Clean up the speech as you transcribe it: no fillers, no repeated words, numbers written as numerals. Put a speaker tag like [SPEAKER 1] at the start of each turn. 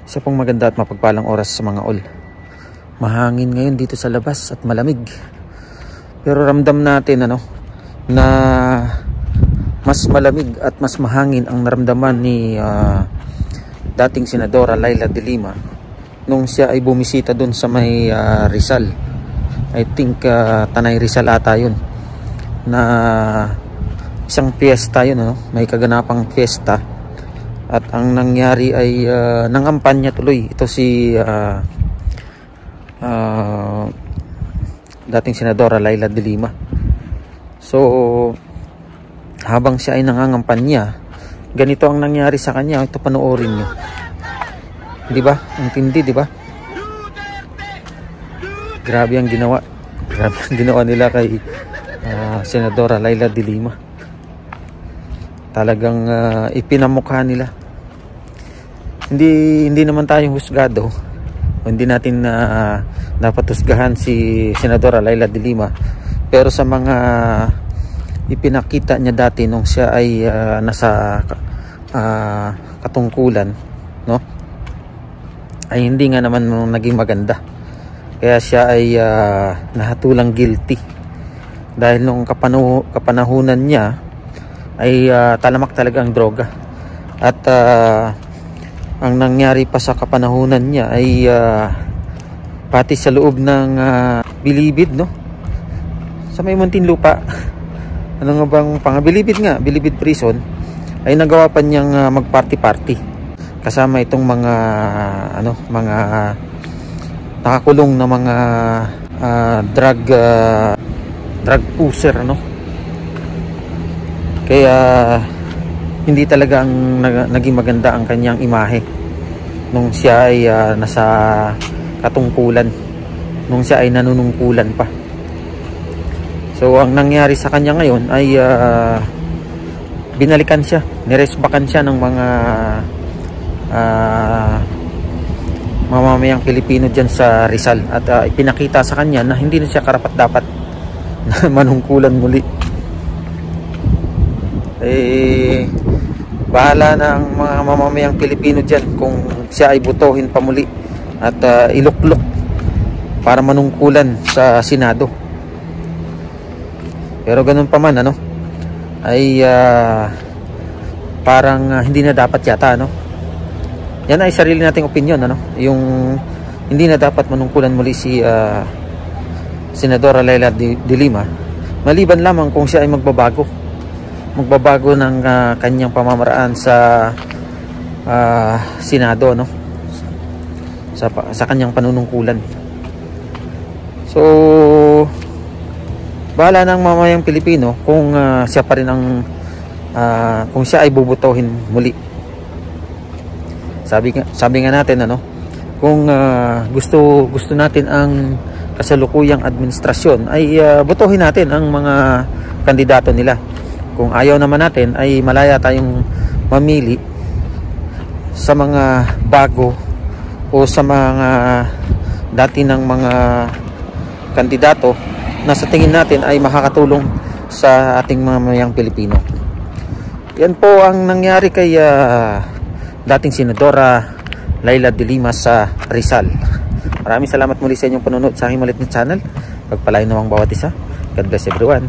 [SPEAKER 1] Isa pong maganda at mapagpalang oras sa mga all. Mahangin ngayon dito sa labas at malamig. Pero ramdam natin na mas malamig at mas mahangin ang naramdaman ni dating Senadora Leila de Lima nung siya ay bumisita dun sa may Rizal. I think Tanay Rizal ata yun, na isang fiesta yun, may kaganapang fiesta. At ang nangyari ay nangampanya tuloy ito si dating Senadora Leila de Lima. So habang siya ay nangangampanya, ganito ang nangyari sa kanya. Ito, panoorin nyo, di ba? Ang tindi, di ba? Grabe ang ginawa nila kay Senadora Leila de Lima. Talagang ipinamukha nila. Hindi naman tayo husgado, hindi natin dapat husgahan si Senadora Leila de Lima, pero sa mga ipinakita niya dati nung siya ay nasa katungkulan, ay hindi nga naman naging maganda. Kaya siya ay nahatulang guilty dahil nung kapanahunan niya ay talamak talaga ang droga. At ang nangyari pa sa kapanahunan niya ay pati sa loob ng Bilibid, sa may Muntinlupa, ano nga bang Bilibid nga, Bilibid prison, ay nagawa pa niyang magparty-party kasama itong mga mga nakakulong na mga drug pusher, Kaya hindi talaga ang naging maganda ang kanyang imahe nung siya ay nasa katungkulan, nung siya ay nanunungkulan pa. So ang nangyari sa kanya ngayon ay binalikan siya, niresbakan siya ng mga mamamayang Pilipino dyan sa Rizal, at ipinakita sa kanya na hindi na siya karapat-dapat na manungkulan muli. Bahala na ang mga mamamayang Pilipino dyan kung siya ay butuhin pa muli at iluklok para manungkulan sa Senado. Pero ganun pa man, ay parang hindi na dapat yata, yan ay sarili nating opinion, yung hindi na dapat manungkulan muli si Senadora Leila de Lima, maliban lamang kung siya ay magbabago ng kanyang pamamaraan sa Senado, sa kanyang panunungkulan. So bahala ng mamayang Pilipino kung siya pa rin ang kung siya ay bubutuhin muli. Sabi nga natin, kung gusto natin ang kasalukuyang administrasyon, ay botohin natin ang mga kandidato nila. Kung ayaw naman natin, ay malaya tayong mamili sa mga bago o sa mga dati ng mga kandidato na sa tingin natin ay makakatulong sa ating mamamayang Pilipino. Yan po ang nangyari kay dating Senadora Leila de Lima sa Rizal. Maraming salamat muli sa inyong panonood sa aking maliit na channel. Pagpalain namang bawat isa. God bless everyone.